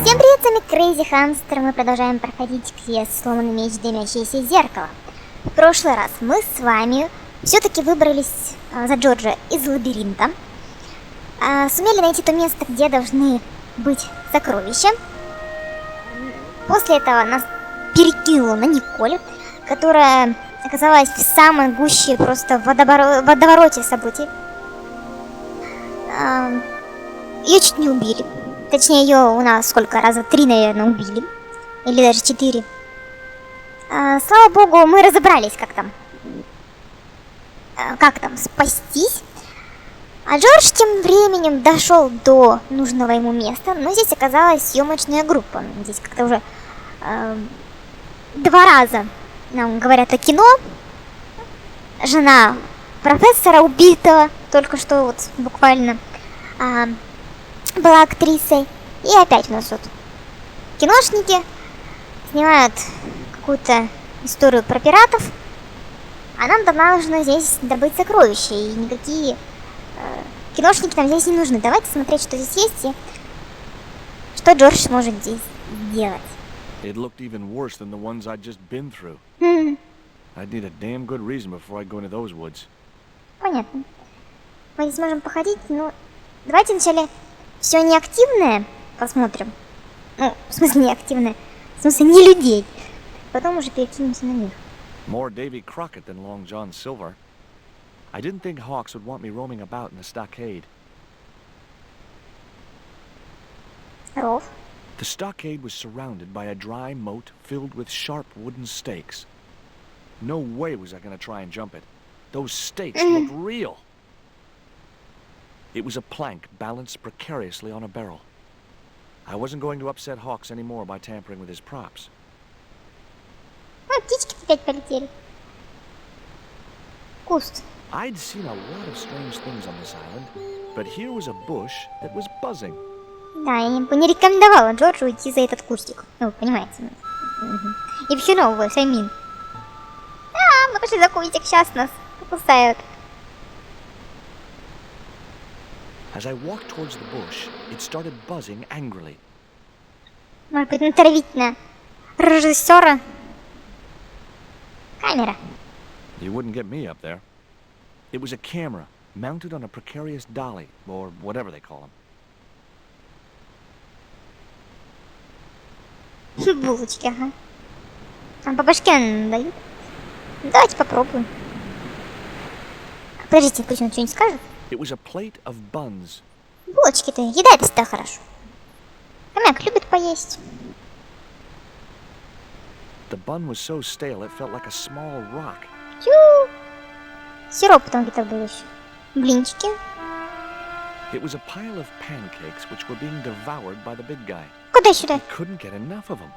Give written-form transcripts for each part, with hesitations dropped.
Всем привет, с вами Crazy Hamster. Мы продолжаем проходить квест «Сломанный меч, дымящееся зеркало». В прошлый раз мы с вами все-таки выбрались за Джорджа из лабиринта. Сумели найти то место, где должны быть сокровища. После этого нас перекинуло на Николь, которая оказалась в самой гуще, просто в водовороте событий. Ее чуть не убили. Точнее, ее у нас сколько? Раза 3, наверное, убили. Или даже 4. Слава богу, мы разобрались, как там спастись. А Джордж тем временем дошел до нужного ему места, но здесь оказалась съемочная группа. Здесь как-то уже 2 раза нам говорят о кино. Жена профессора убитого, только что вот буквально была актрисой. И опять у нас вот киношники снимают какую-то историю про пиратов, а нам нужно здесь добыть сокровища, и никакие киношники нам здесь не нужны. Давайте смотреть, что здесь есть и что Джордж может здесь сделать. It looked even worse than the ones I'd just been through. I'd need a damn good reason before I go into those woods. Понятно. Мы здесь можем походить, но давайте вначале все неактивное посмотрим. Ну, в смысле неактивное, в смысле не людей. Потом уже перекинемся на них. More Davy Crockett than Long John Silver. I didn't think Hawks would want me roaming about in the stockade. Ров. The stockade was surrounded by a dry moat filled with sharp wooden stakes. No way was I going to try and jump it. Those stakes looked real. It was a plank balanced precariously on a barrel. I wasn't going to upset Hawks anymore by tampering with his props. Птички опять полетели. Куст. I'd seen a lot of strange things on this island, but here was a bush that was buzzing. Да, я не рекомендовала Джорджу идти за этот кустик. Ну, вы понимаете. If you know what I mean. Мы пошли за кустик, сейчас нас покусают. As I walked towards the bush, it started buzzing angrily. Может быть, натравить на режиссера. Камера. You wouldn't get me up there. It was a camera mounted on a precarious dolly, or whatever they call them. Булочки, ага. По башке дают. Давайте попробуем. Подождите, пусть он что-нибудь скажет. It was a plate of buns. Булочки-то, еда это всегда хорошо. Хомяк любит поесть. The bun was so stale it felt like a small rock. Тю. Сироп там где-то был еще. Блинчики. It was a pile of pancakes which were being devoured by the big guy. Куда сюда? He couldn't get enough of them.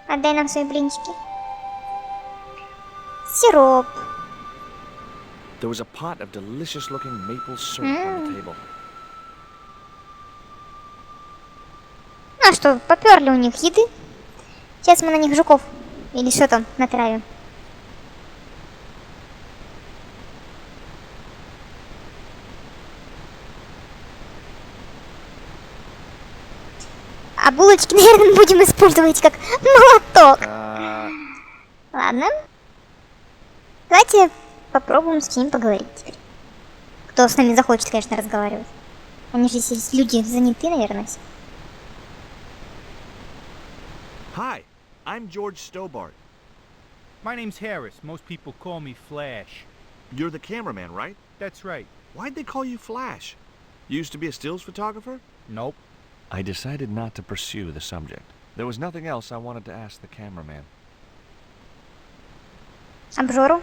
Отдай нам свои блинчики. Сироп. There was a pot of delicious-looking maple syrup on the table. А что, поперли у них еды? Сейчас мы на них жуков или что там натравим. А булочки, наверное, будем использовать как молоток. Ладно. Давайте попробуем с ним поговорить теперь. Кто с нами захочет, конечно, разговаривать. Они же здесь люди заняты, наверное. Hi, I'm George Stobart. My name's Harris. Most people call me Flash. You're the cameraman, right? That's right. Why'd they call you Flash? You used to be a stills photographer? Nope. I decided not to pursue the subject. There was nothing else I wanted to ask the cameraman. Обжору.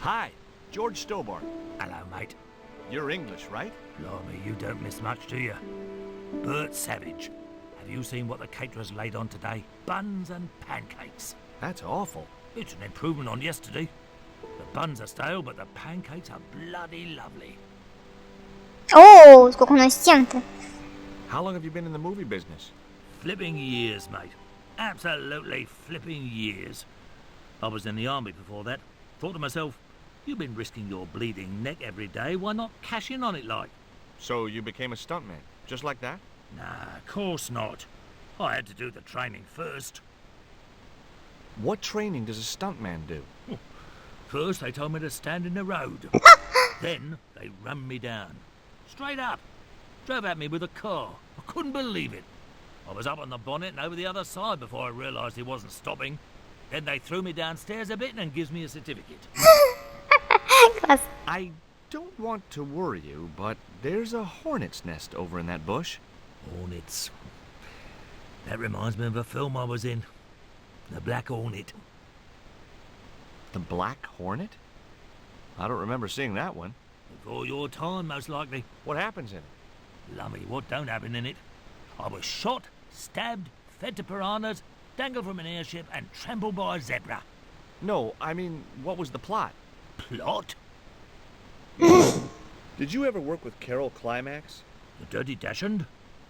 Hi, George Stobart. Hello, mate. You're English, right? Blimey, you don't miss much, do you? Bert Savage. Have you seen what the caterers laid on today? Buns and pancakes. That's awful. It's an improvement on yesterday. The buns are stale, but the pancakes are bloody lovely. О, сколько у нас стен-то. How long have you been in the movie business? Flipping years, mate. Absolutely flipping years. I was in the army before that. Thought to myself, You've been risking your bleeding neck every day. Why not cash in on it like? So you became a stuntman, just like that? Nah, of course not. I had to do the training first. What training does a stuntman do? First, they told me to stand in the road. Then, they run me down. Straight up. Drove at me with a car. I couldn't believe it. I was up on the bonnet and over the other side before I realised he wasn't stopping. Then they threw me downstairs a bit and gives me a certificate. Класс. I don't want to worry you, but there's a hornet's nest over in that bush. Hornets. That reminds me of a film I was in. The Black Hornet. The Black Hornet? I don't remember seeing that one. Before your time, most likely. What happens in it? Lummy, what don't happen in it? I was shot, stabbed, fed to piranhas, dangled from an airship, and trampled by a zebra. No, I mean, what was the plot? Plot? Did you ever work with Carol Climax? The Dirty Dachshund?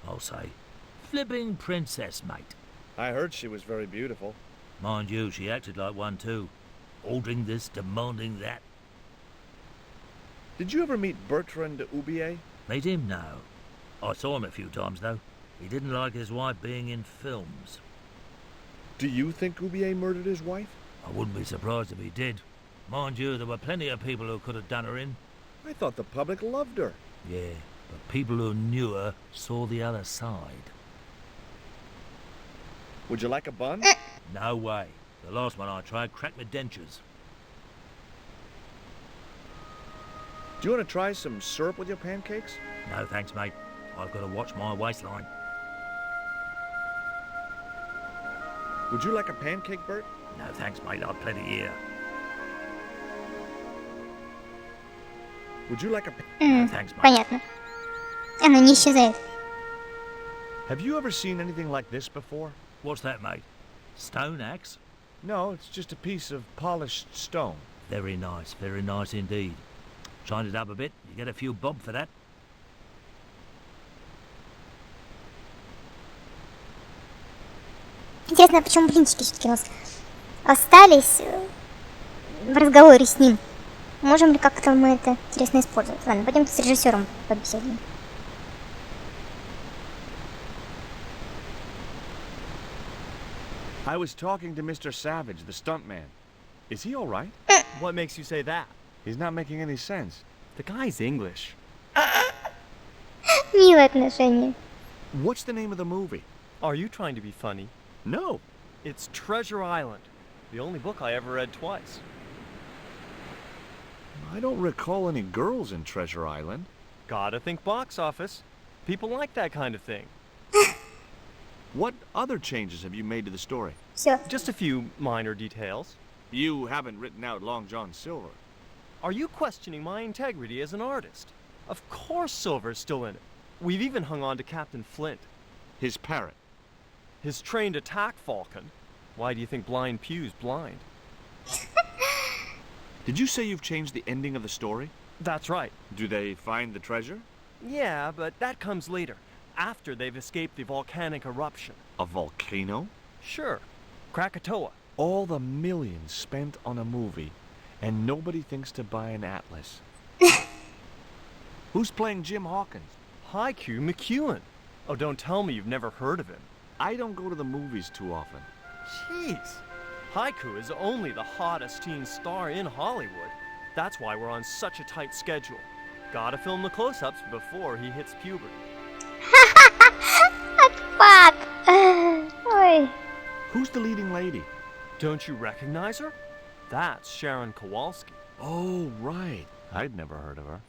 I'll say. Flipping princess, mate. I heard she was very beautiful. Mind you, she acted like one too. Ordering this, demanding that. Did you ever meet Bertrand Oubier? Meet him? No. I saw him a few times, though. He didn't like his wife being in films. Do you think Oubier murdered his wife? I wouldn't be surprised if he did. Mind you, there were plenty of people who could have done her in. I thought the public loved her. Yeah, but people who knew her saw the other side. Would you like a bun? No way. The last one I tried cracked my dentures. Do you want to try some syrup with your pancakes? No thanks, mate. I've got to watch my waistline. Would you like a pancake, Bert? No thanks, mate. I've plenty here. Would you like a... No thanks, mate. Понятно. Она не исчезает. Have you ever seen anything like this before? What's that, mate? Stone axe? No, it's just a piece of polished stone. Very nice indeed. Shine it up a bit, you get a few bob for that. Интересно, почему блинчики все-таки у нас остались в разговоре с ним? Можем ли как-то мы это интересно использовать? Ладно, пойдемте с режиссером побеседуем. I was talking to Mr. Savage, the stuntman. Is he all right? What makes you say that? He's not making any sense. The guy's English. Милое отношение. What's the name of the movie? Are you trying to be funny? No. It's Treasure Island, the only book I ever read twice. I don't recall any girls in Treasure Island. Gotta think box office. People like that kind of thing. What other changes have you made to the story? Все. Just a few minor details. You haven't written out Long John Silver. Are you questioning my integrity as an artist? Of course Silver's still in it. We've even hung on to Captain Flint. His parrot. His trained attack falcon. Why do you think Blind Pew's blind? Did you say you've changed the ending of the story? That's right. Do they find the treasure? Yeah, but that comes later, after they've escaped the volcanic eruption. A volcano? Sure. Krakatoa. All the millions spent on a movie, and nobody thinks to buy an atlas. Who's playing Jim Hawkins? Haiku McEwen. Oh, don't tell me you've never heard of him. I don't go to the movies too often. Jeez. Haiku is only the hottest teen star in Hollywood. That's why we're on such a tight schedule. Gotta film the close-ups before he hits puberty. Отпад! Ой. Who's the leading lady? Don't you recognize her? That's Sharon Kowalski. Oh, right. I'd never heard of her.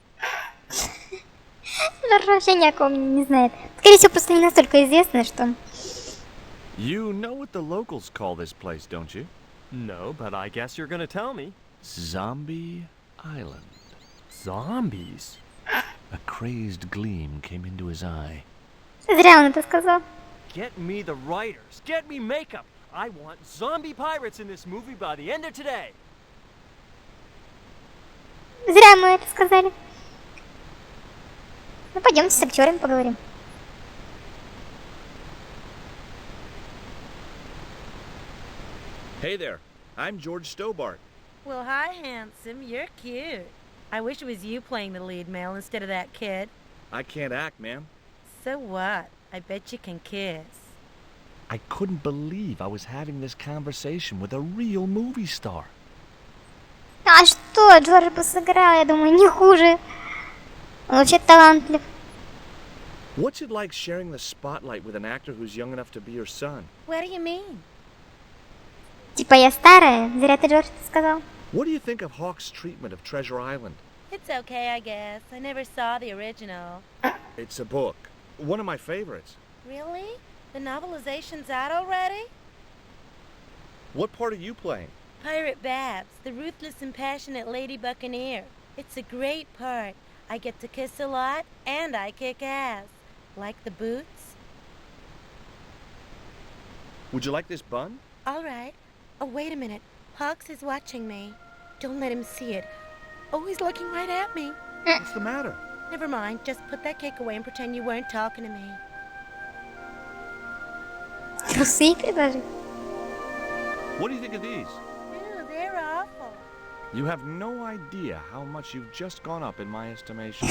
Джордж вообще ни о ком не знает. Скорее всего, просто не настолько известно, что... You know what the locals call this place, don't you? No, but I guess you're gonna tell me. Zombie Island. Zombies? A crazed gleam came into his eye. Зря он это сказал. Get me the writers. Get me makeup. I want zombie pirates in this movie by the end of today. Зря мы это сказали. Ну, пойдемте с актерами поговорим. Hey there, I'm George Stobart. Well, hi, handsome. You're cute. I wish it was you playing the lead male instead of that kid. I can't act, ma'am. So what? I bet you can kiss. I couldn't believe I was having this conversation with a real movie star. А что, Джордж бы сыграл, я думаю, не хуже. Он вообще талантлив. What's it like sharing the spotlight with an actor who's young enough to be your son? What do you mean? Типа я старая? Зря ты, Джордж, это сказал. What do you think of Hawk's treatment of Treasure Island? It's okay, I guess. I never saw the original. It's a book. One of my favorites. Really? The novelization's out already? What part are you playing? Pirate Babs, the ruthless and passionate lady buccaneer. It's a great part. I get to kiss a lot, and I kick ass. Like the boots? Would you like this bun? All right. Oh, wait a minute. Hawks is watching me. Don't let him see it. Oh, he's looking right at me. What's the matter? Never mind. Just put that cake away and pretend you weren't talking to me. Трусы предложи. What do you think of these? Ew, they're awful. You have no idea how much you've just gone up in my estimation.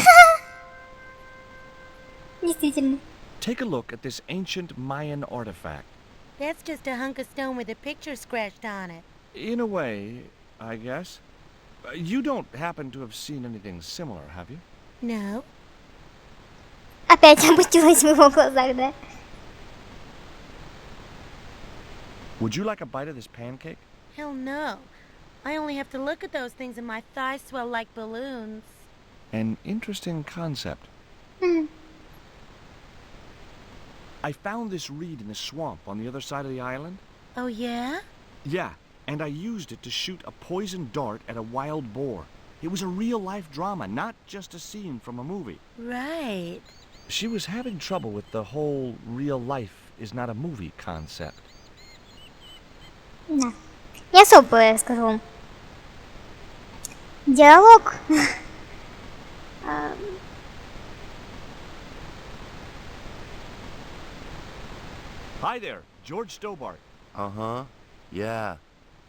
Действительно. Take a look at this ancient Mayan artifact. That's just a hunk of stone with a picture scratched on it. In a way, I guess. You don't happen to have seen anything similar, have you? No. Опять опустилась в его глазах, да? Would you like a bite of this pancake? Hell no. I only have to look at those things and my thighs swell like balloons. An interesting concept. I found this reed in the swamp on the other side of the island. Oh, yeah? Yeah, and I used it to shoot a poisoned dart at a wild boar. It was a real-life drama, not just a scene from a movie. Right. She was having trouble with the whole real life is not a movie concept. Да. Не особо, я скажу вам. Диалог. Hi there, George Stobart. Uh-huh. Yeah.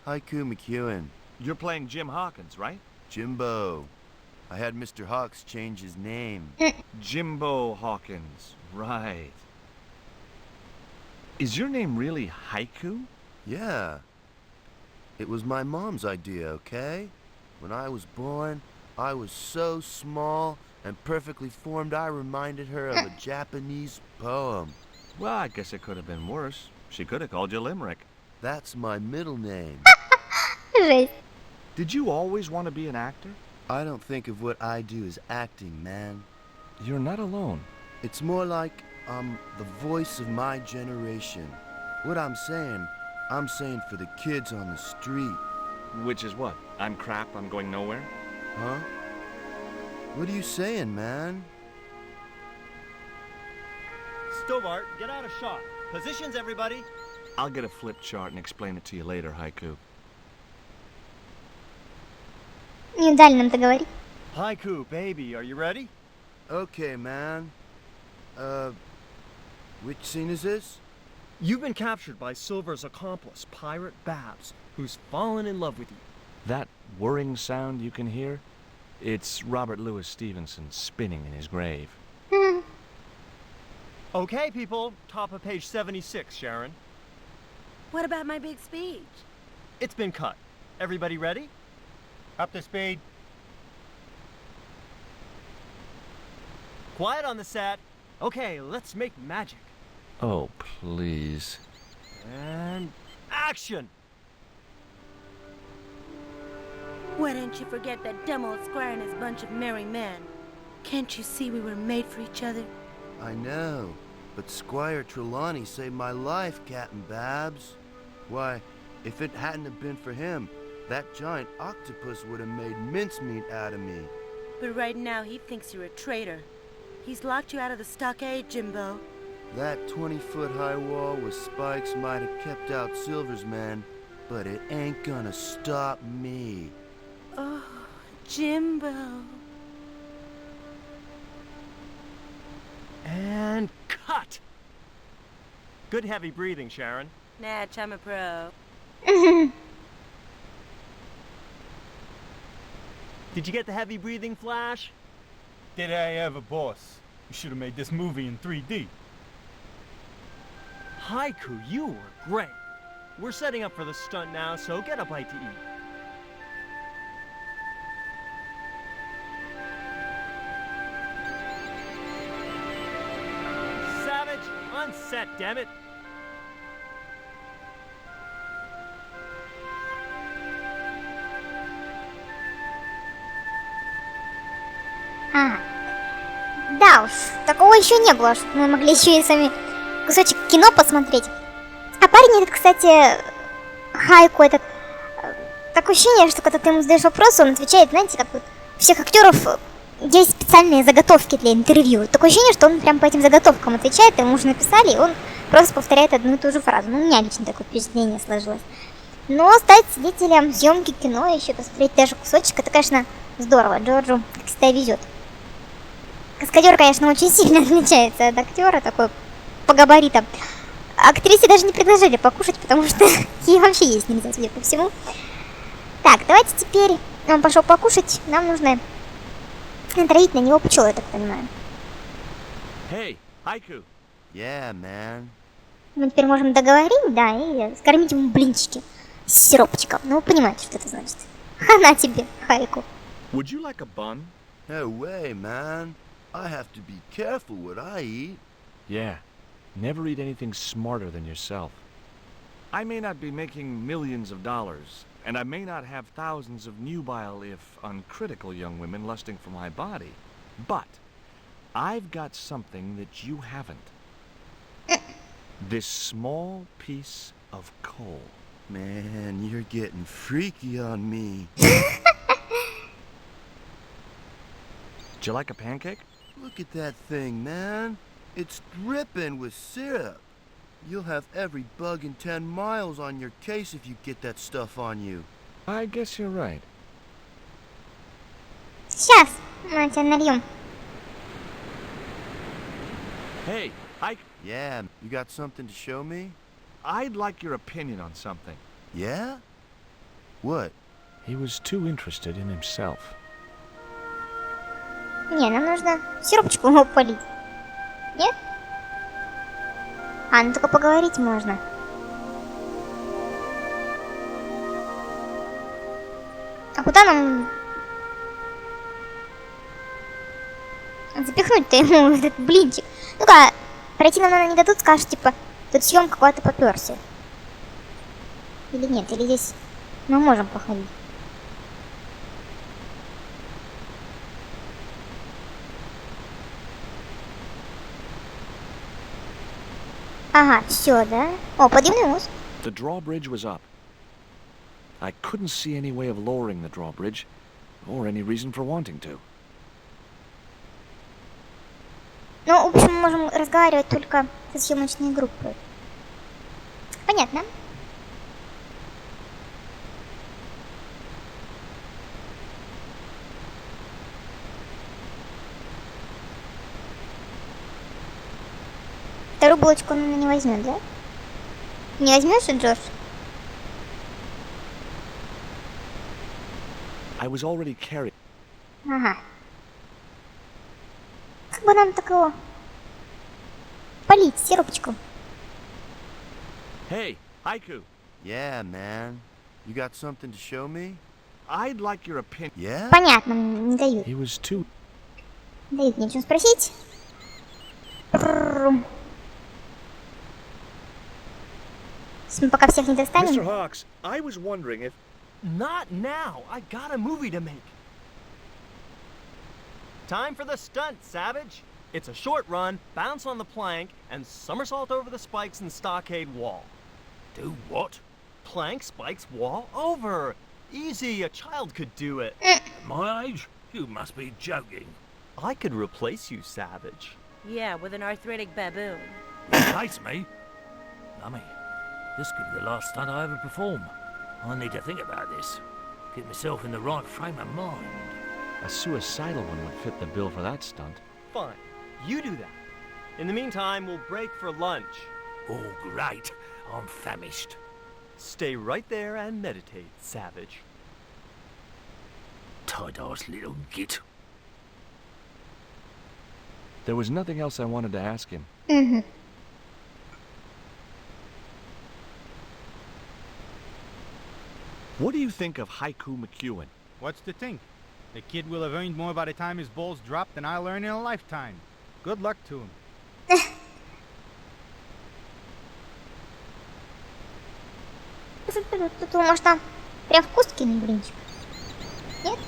Haiku McEwen. You're playing Jim Hawkins, right? Jimbo. I had Mr. Hawks change his name. Jimbo Hawkins, right. Is your name really Haiku? Yeah. It was my mom's idea, okay? When I was born, I was so small and perfectly formed I reminded her of a Japanese poem. Well, I guess it could have been worse. She could have called you Limerick. That's my middle name. Жесть. Did you always want to be an actor? I don't think of what I do as acting, man. You're not alone. It's more like I'm the voice of my generation. What I'm saying for the kids on the street. Which is what? I'm crap, I'm going nowhere? Huh? What are you saying, man? Stobart, get out of shot. Positions, everybody. I'll get a flip chart and explain it to you later, Haiku. Не дали нам договорить. Haiku, baby, are you ready? Okay, man. Which scene is this? You've been captured by Silver's accomplice, Pirate Babs, who's fallen in love with you. That whirring sound you can hear? It's Robert Louis Stevenson spinning in his grave. Okay, people, top of page 76, Sharon. What about my big speech? It's been cut. Everybody ready? Up to speed. Quiet on the set. Okay, let's make magic. Oh, please. And action! Why didn't you forget that dumb old squire and his bunch of merry men? Can't you see we were made for each other? I know, but Squire Trelawney saved my life, Captain Babs. Why, if it hadn't have been for him, that giant octopus would have made mincemeat out of me. But right now he thinks you're a traitor. He's locked you out of the stockade, Jimbo. That 20-foot high wall with spikes might have kept out Silver's men, but it ain't gonna stop me. Oh, Jimbo. And cut! Good heavy breathing, Sharon. Natch, I'm a pro. Did you get the heavy breathing flash? Did I ever, boss? You should have made this movie in 3D. Haiku, you were great. We're setting up for the stunt now, so get a bite to eat. Savage, on set, damn it. Ага. Да уж, такого еще не было, чтобы мы могли еще и сами кусочек кино посмотреть. А парень этот, кстати, Хайку этот, такое ощущение, что когда ты ему задаешь вопрос, он отвечает, знаете, как вот у всех актеров есть специальные заготовки для интервью. Такое ощущение, что он прям по этим заготовкам отвечает, ему уже написали, и он просто повторяет одну и ту же фразу. Ну, у меня лично такое впечатление сложилось. Но стать свидетелем съемки кино и еще посмотреть даже кусочек, это, конечно, здорово. Джорджу, как всегда, везет. Каскадер, конечно, очень сильно отличается от актера, такой по габаритам. Актрисе даже не предложили покушать, потому что ей вообще есть нельзя, судя по всему. Так, давайте теперь он пошел покушать, нам нужно натравить на него пчелы, я так понимаю. Hey, Haiku. Yeah, man. Мы теперь можем договорить, да, и скормить ему блинчики с сиропчиком. Ну, вы понимаете, что это значит. Хана тебе, Хайку. Would you like a bun? No way, man. I have to be careful what I eat. Yeah. Never eat anything smarter than yourself. I may not be making millions of dollars, and I may not have thousands of nubile, if uncritical, young women lusting for my body, but I've got something that you haven't. This small piece of coal. Man, you're getting freaky on me. Would you like a pancake? Look at that thing, man. It's dripping with syrup. You'll have every bug in 10 miles on your case if you get that stuff on you. I guess you're right. Сейчас мы тебя нальем. Hey, Yeah, you got something to show me? I'd like your opinion on something. Yeah? What? He was too interested in himself. Не, нам нужно сиропчику его полить. Нет? А, ну только поговорить можно. А куда нам запихнуть-то ему этот блинчик? Ну-ка, пройти нам, наверное, не дадут, скажут, типа, тут съемка куда-то попёрся. Или нет, или здесь мы можем походить. Ага, все, да? О, подъемный мост. The drawbridge was up. I couldn't see any way of lowering the drawbridge, or any reason for wanting to. Ну, в общем, мы можем разговаривать только со съемочной группой. Понятно. Вторую булочку он не возьмет, да? Не возьмешь, Джордж? I was already carrying. Ага. Как бы нам такого полить сиропчиком? Hey, Haiku. Yeah, man. You got something to show me? I'd like your opinion. Yeah? Понятно, не дают. He was too. Дают мне чем спросить. Мы пока всех не достанем. Mr. Hawks, I was wondering if. Not now. I got a movie to make. Time for the stunt, Savage. It's a short run, bounce on the plank, and somersault over the spikes and stockade wall. Do what? Plank, spikes, wall, over. Easy, a child could do it. At my age? You must be joking. I could replace you, Savage. Yeah, with an arthritic baboon. Replace me? Lummy, this could be the last stunt I ever perform. I need to think about this. Get myself in the right frame of mind. A suicidal one would fit the bill for that stunt. Fine, you do that. In the meantime, we'll break for lunch. Oh, great. I'm famished. Stay right there and meditate, Savage. Tight-ass little git. There was nothing else I wanted to ask him. Угу. What do you think of Haiku McEwen? What's to think? The kid will have earned more by the time his balls drop than I'll earn in a lifetime. Good luck to him. Тут может там прям вкуски на блинчик. Нет?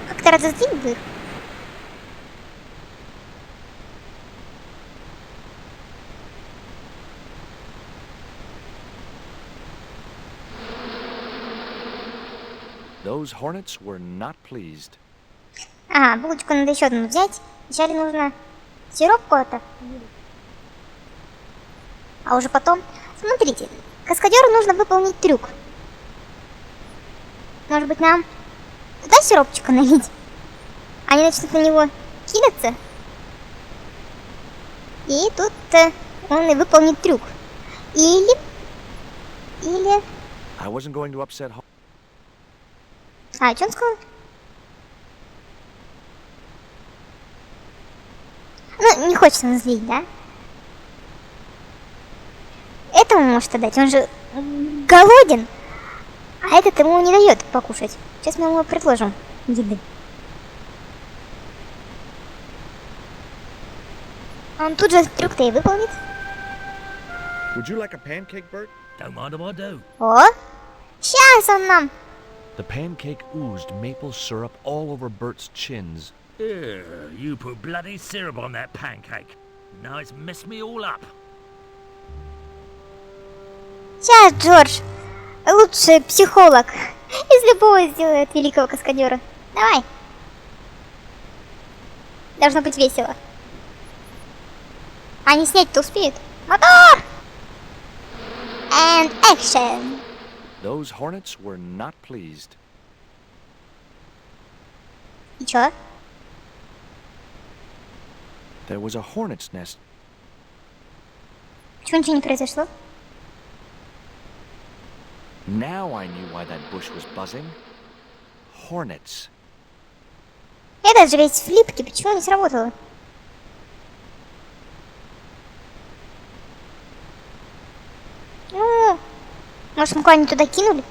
Как-то разозлить бы их. Those hornets were not pleased. А, булочку надо еще одну взять. Вначале нужно сироп какой-то. А уже потом... Смотрите, каскадеру нужно выполнить трюк. Может быть, нам туда сиропчика налить? Они начнут на него кидаться. И тут он и выполнит трюк. Или... I wasn't going to upset. А, что он сказал? Ну, не хочется нас злить, да? Этому может отдать, он же голоден. А этот ему не дает покушать. Сейчас мы ему предложим еды. Он тут же трюк-то и выполнит. Would you like a pancake, Bert? Don't mind if I do. О! Сейчас он нам! The pancake oozed maple syrup all over Bert's chins. You put bloody syrup on that pancake. Now it's messed me all up. Сейчас, Джордж, лучший психолог из любого сделает великого каскадера. Давай. Должно быть весело. Они снять-то успеют. Мотор! And action! Those hornets were not pleased. И чё? There was a hornet's nest. Почему ничего не произошло? Now I knew why that bush was buzzing. Hornets. Этот же весь в флипке, почему не сработало? Ну, может, мы куда-нибудь туда кинули?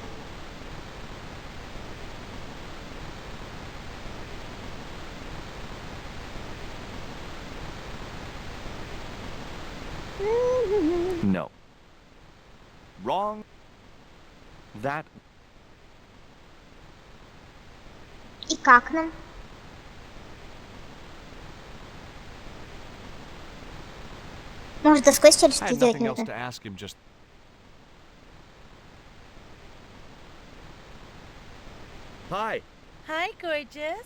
No. Wrong. That. И как нам? Может, доской сначала I что had делать nothing else нужно? to ask him, just. Hi. Hi, gorgeous.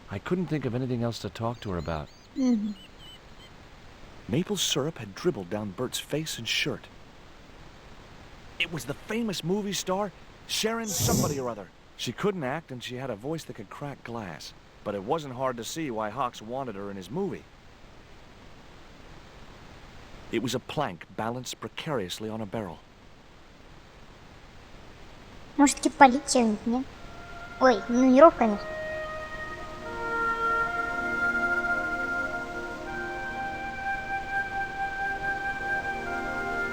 I couldn't think of anything else to talk to her about. Maple syrup had dribbled down Bert's face and shirt. It was the famous movie star, Sharon somebody or other. She couldn't act and she had a voice that could crack glass. But it wasn't hard to see why Hawks wanted her in his movie. It was a plank balanced precariously on a barrel. Может, таки полить чем-нибудь, нет? Ой, ну не ров, конечно.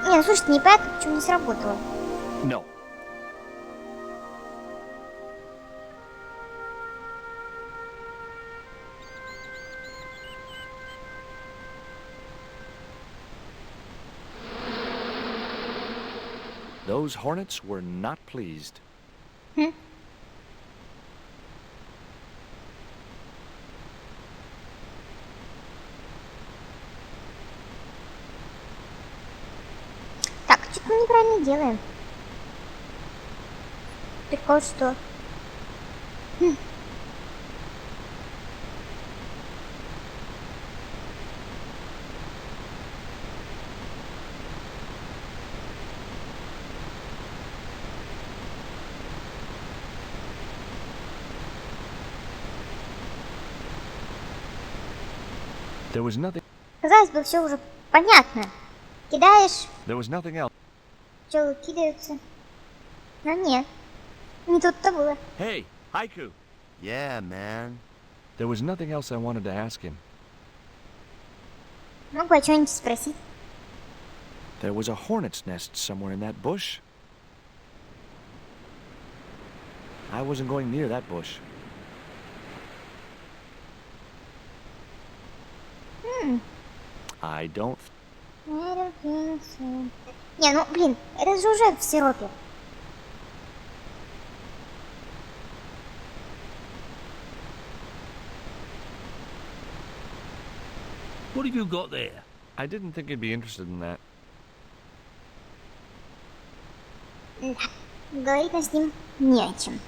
Не, ну слушай, непонятно, почему не сработало. No. Those hornets were not pleased. Так, что-то мы неправильно делаем. Прикол, что... There was nothing. Казалось бы, все уже понятно. Кидаешь, There was nothing else. пчелы кидаются. Но нет. Не тут-то было. Hey, Haiku. Yeah, man. There was nothing else I wanted to ask him. Могу о чем-нибудь спросить. There was a hornet's nest somewhere in that bush. I wasn't going near that bush. I don't... Не, ну блин, это же уже в сиропе. What have you got there? I didn't think he'd be interested in that. Да, говорить нам с ним не о чем.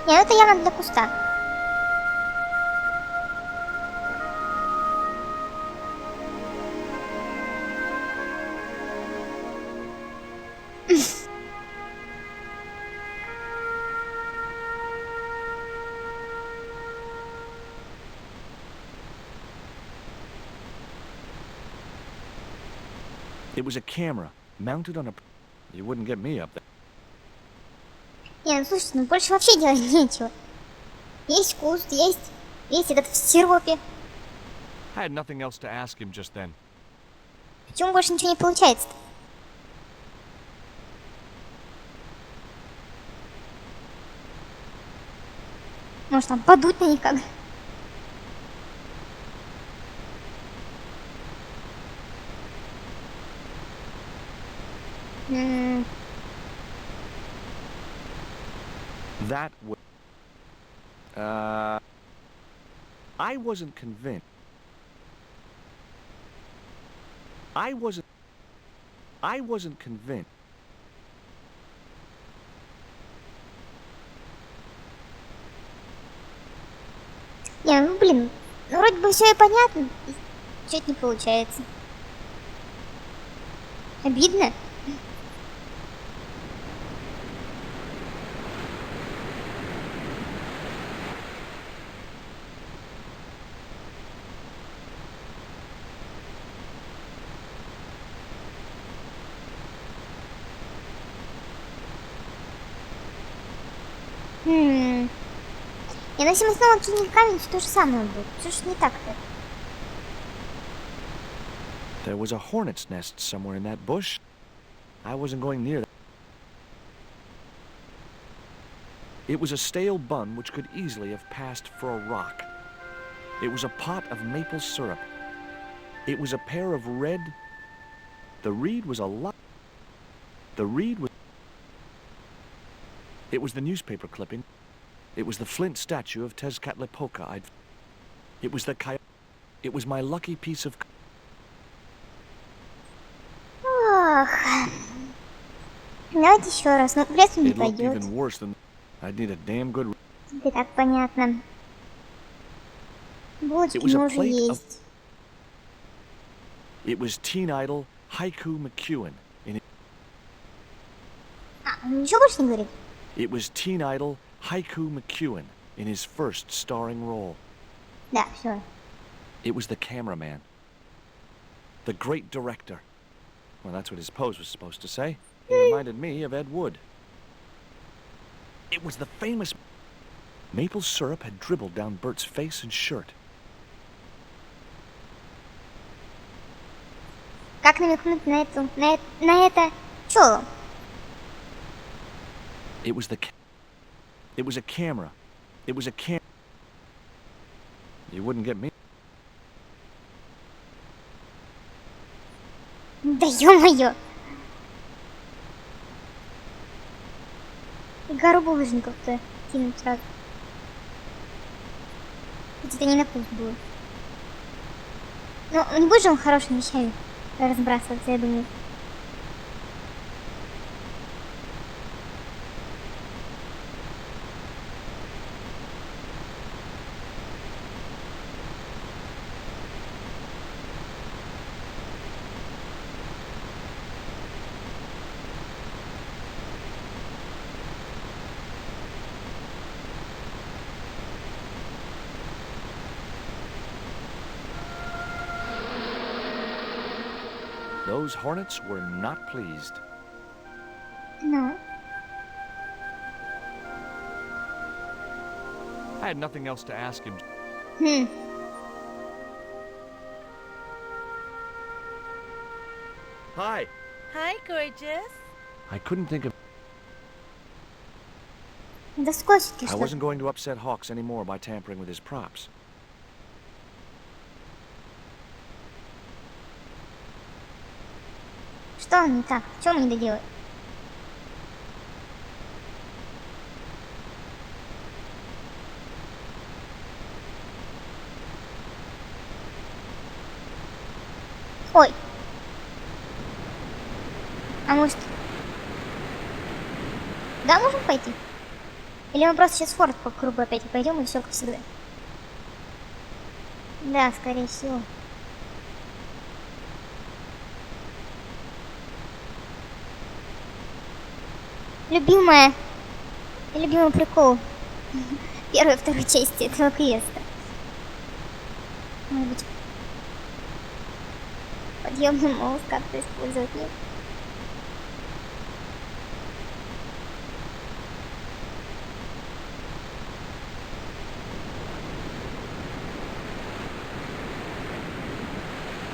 Не, это явно для куста. It was a camera, mounted on a... You wouldn't get me up there. Не, ну слушай, ну больше вообще делать нечего. Есть куст, есть этот в сиропе. I had nothing else to ask him just then. Почему больше ничего не получается-то? Может там подуть на них как? That was... I wasn't convinced. I wasn't convinced. Не, ну блин, ну, вроде бы все и понятно, и что-то не получается. Обидно. И на всем снова киношниками все то же самое будет. Что ж не так-то? There was a hornet's nest somewhere in that bush. I wasn't going near that. It was a stale bun which could easily have passed for a rock. It was a pot of maple syrup. It was a pair of red... The reed was a lot... The reed was... It was the newspaper clipping. It was the flint statue of Tezcatlipoca. It was the coyote. It was my lucky piece of... Ох. Давайте еще раз, но вряд ли не It looked пойдет. even worse than... I'd need a damn good... И так понятно. Булочки It was a мы уже plate of... есть. It was teen idol Haiku McEwen. А, ничего больше не говорит? It was teen idol Haiku McEwen in his first starring role. Да, все. It was the cameraman. The great director. Well, that's what his pose was supposed to say. He reminded me of Ed Wood. It was the famous... Maple syrup had dribbled down Bert's face and shirt. Как намекнуть на это чёлу? It was the... It was a camera. It was a cam... You wouldn't get me. Да ё-моё! И гору булыжников-то кинуть сразу. Ведь это не на вкус было. Ну, не будет же он хорошими вещами разбрасываться, я думаю. Those hornets were not pleased. Ну, I had nothing else to ask him. хм. Hi. Hi, gorgeous. I couldn't think of. Да скотчики I что? wasn't going to upset Hawks anymore by tampering with his props. Что он не так? В чем он не доделает? Ой. А может... Да, можем пойти? Или мы просто сейчас в форт по кругу опять пойдем и все как всегда? Да, скорее всего. Любимый прикол первой и второй части этого квеста. Может быть, подъемный мост как-то использовать, нет?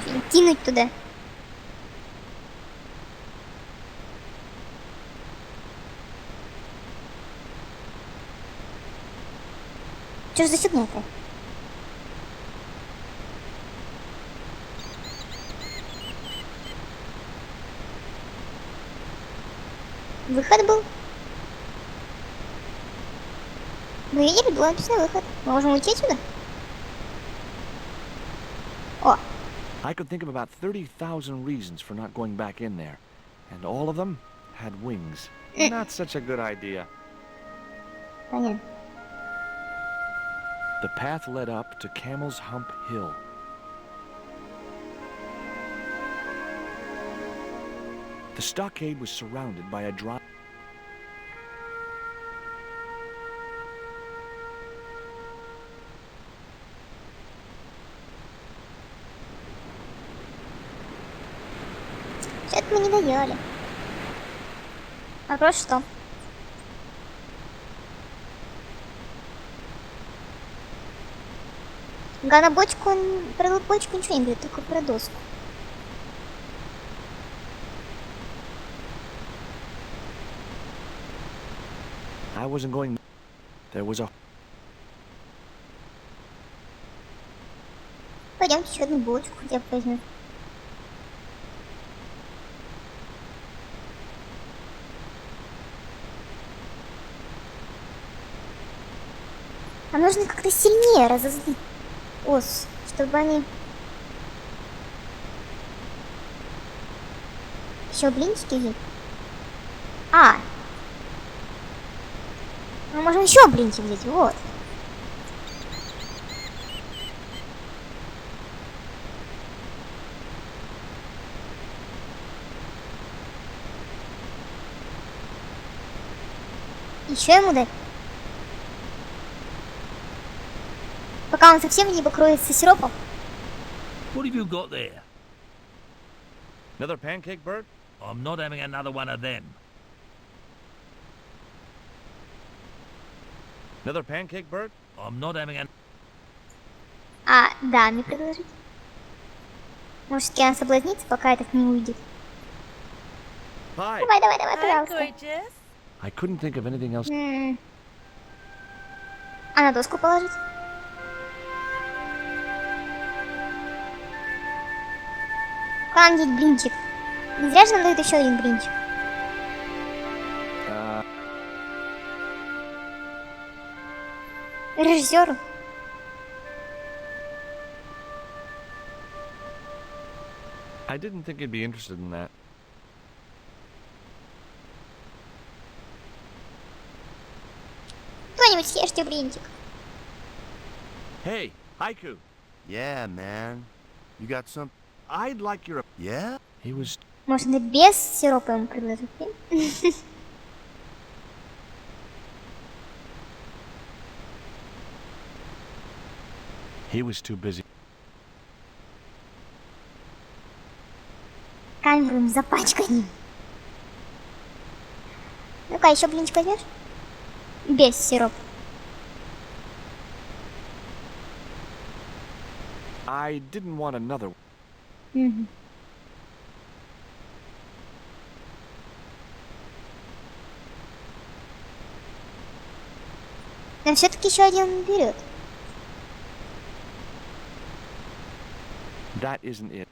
Что-нибудь кинуть туда. Что ж за фигня-то? Выход был. Вы видели, был написано выход. Мы можем уйти отсюда? О, I could think of about 30,000 reasons for not going back in there, and all of them had wings. Not such a good idea. понятно. The path led up to Camel's Hump Hill. The stockade was surrounded by a dry... Что-то мы не доделали. Вопрос что? Про бочку ничего не говорит, только про доску. I wasn't going... There was a... Пойдемте еще одну бочку хотя бы возьмем. Нам нужно как-то сильнее разозлить ос, чтобы они... Еще блинчики взять? А! Мы можем еще блинчик взять, вот. Еще ему дать. Пока он совсем не покроется сиропом. What have you got there? Another pancake, Bert? I'm not having another one of them. Another pancake, Bert? I'm not having an... А, да, мне предложить. Может, все-таки она соблазнится, пока этот не уйдет. Hi. Давай, Hi, пожалуйста. gorgeous. I couldn't think of anything else. А на доску положить? Куда нам деть блинчик? Не зря же нам дают еще один блинчик. Режиссеру. I didn't think you'd be interested in that. Кто-нибудь съешьте блинчик. Hey, Haiku. Yeah, man. You got some? I'd like your... Yeah? He was... Можно без сиропа ему предложить. He was too busy. камеру не запачкаем. Ну-ка, еще блинчик возьмешь? Без сиропа. I didn't want another. Угу. Но все-таки еще один берет. That isn't it.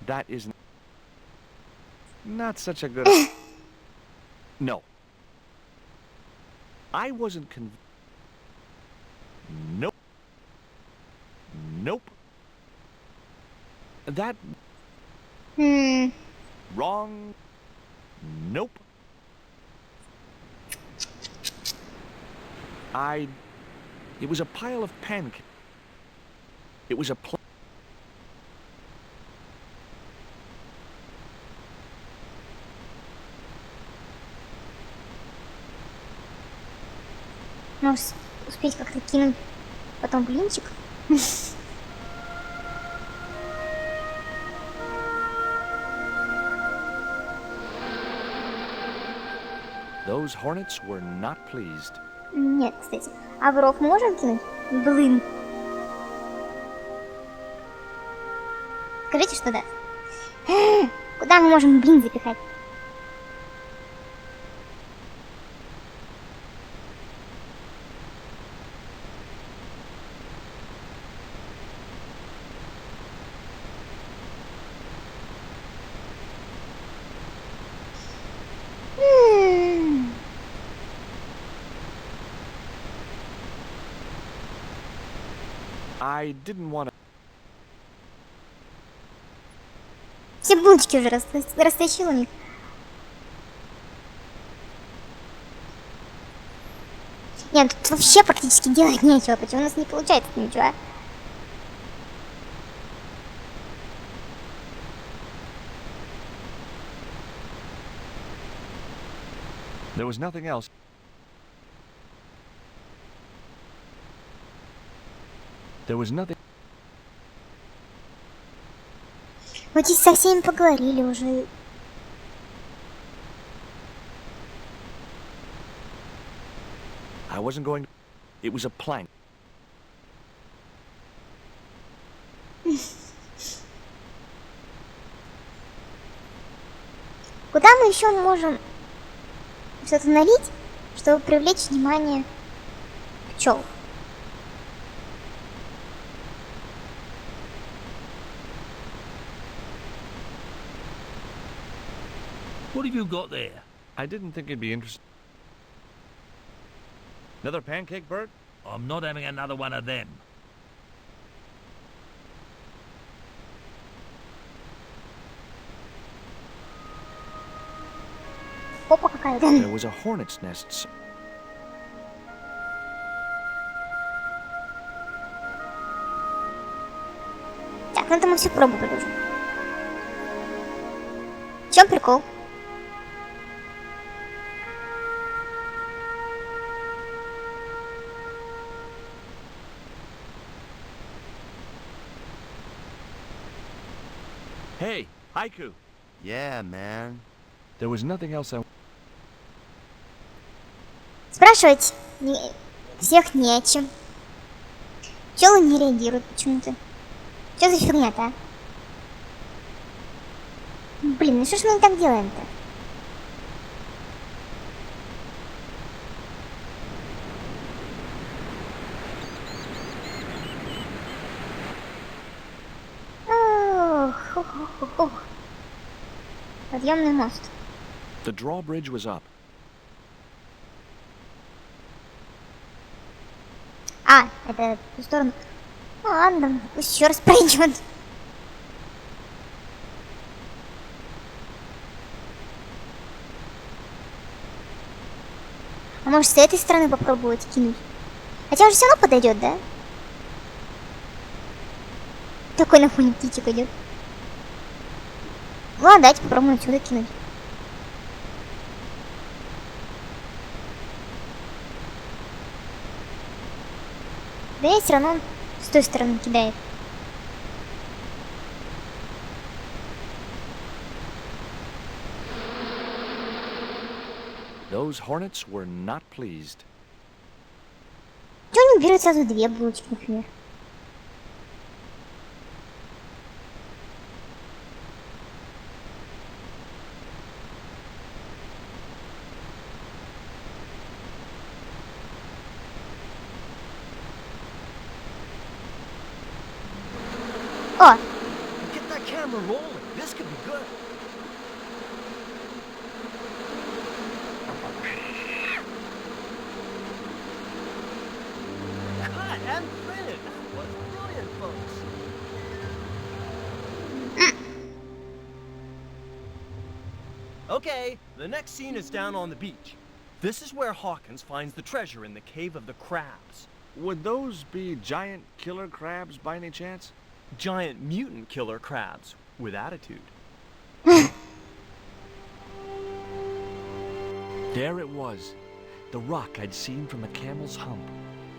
That isn't. Not such a good. No. I wasn't Nope. Nope. That. Wrong. Nope. It was a pile of pancakes. It was a Может успеть как-то кинуть потом блинчик. Those hornets were not pleased. Нет, кстати. А в ров можем кинуть? Блин. Скажите, что да. Куда мы можем блин запихать? I didn't want to. Все булочки уже растащил у них. Нет, тут вообще практически делать нечего. Почему у нас не получается ничего? There was nothing else. There was nothing. Вот здесь со всеми поговорили уже. I wasn't going to. It was a plank. Куда мы еще можем что-то налить, чтобы привлечь внимание пчел? What have you got there? I didn't think it'd be interesting. Another pancake, Bert? I'm not having another one of them. Попа какая-то. There was a hornet's nest. Так, ну это мы все пробовали уже. В чем прикол? Hey, Haiku. Yeah, man. There was nothing else I. Спрашивать всех не о чем. Пчелы не реагируют почему-то. Что за фигня-то, а? Блин, ну что ж мы так делаем-то? Подъемный мост. The drawbridge was up. А, это в ту сторону. Ну ладно, пусть еще раз пройдет. А может с этой стороны попробовать кинуть? Хотя он же все равно подойдет, да? Такой на фоне птичек идет. Ладно, давайте попробуем отсюда кинуть. Да я все равно с той стороны кидает. Those hornets were not pleased. Чего не берут сразу 2 булочки, например? О! Get that camera rolling. This could be good. Cut and printed. That was brilliant, folks. Okay, the next scene is down on the beach. This is where Hawkins finds the treasure in the Cave of the Crabs. Would those be giant killer crabs by any chance? Giant mutant killer crabs with attitude. There it was, the rock I'd seen from the camel's hump.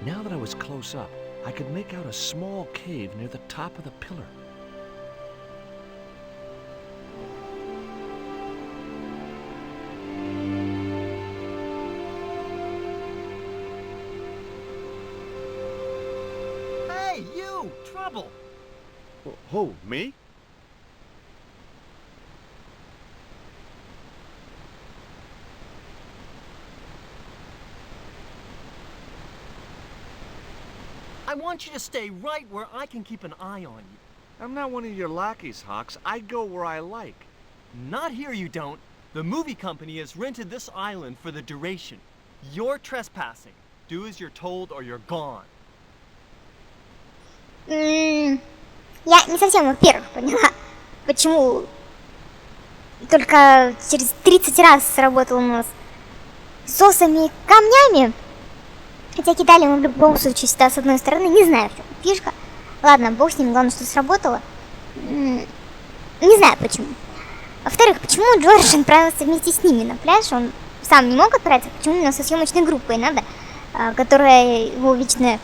Now that I was close up, I could make out a small cave near the top of the pillar. Hey, you! Trouble! Who, me? I want you to stay right where I can keep an eye on you. I'm not one of your lackeys, Hawks. I go where I like. Not here, you don't. The movie company has rented this island for the duration. You're trespassing. Do as you're told or you're gone. Я не совсем, во-первых, поняла, почему только через 30 раз сработал у нас сосами и камнями. Хотя кидали мы в любом случае сюда с одной стороны. Не знаю, в чем фишка. Ладно, бог с ним, главное, что сработало. Не знаю почему. Во-вторых, почему Джордж отправился вместе с ними на пляж? Он сам не мог отправиться. Почему именно со съемочной группой надо, которая его вечно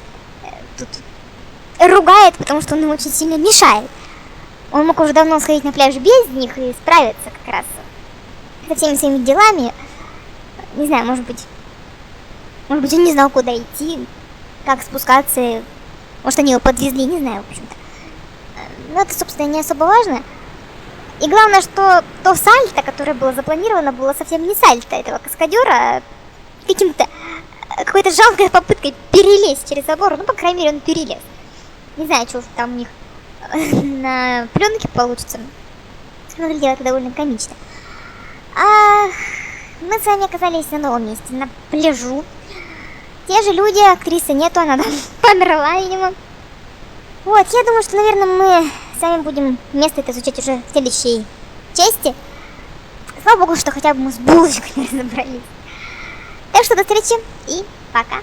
тут ругает, потому что он им очень сильно мешает. Он мог уже давно сходить на пляж без них и справиться как раз со всеми своими делами. Не знаю, может быть, он не знал, куда идти, как спускаться. Может, они его подвезли, не знаю, в общем-то. Но это, собственно, не особо важно. И главное, что то сальто, которое было запланировано, было совсем не сальто этого каскадера, а какой-то жалкой попыткой перелезть через забор. Ну, по крайней мере, он перелез. Не знаю, что там у них на пленке получится. Выглядело это довольно комично. Мы с вами оказались на новом месте, на пляжу. Те же люди, актрисы нету, она там померла, видимо. Вот, я думаю, что, наверное, мы с вами будем место это изучать уже в следующей части. Слава богу, что хотя бы мы с булочками разобрались. Так что до встречи и пока.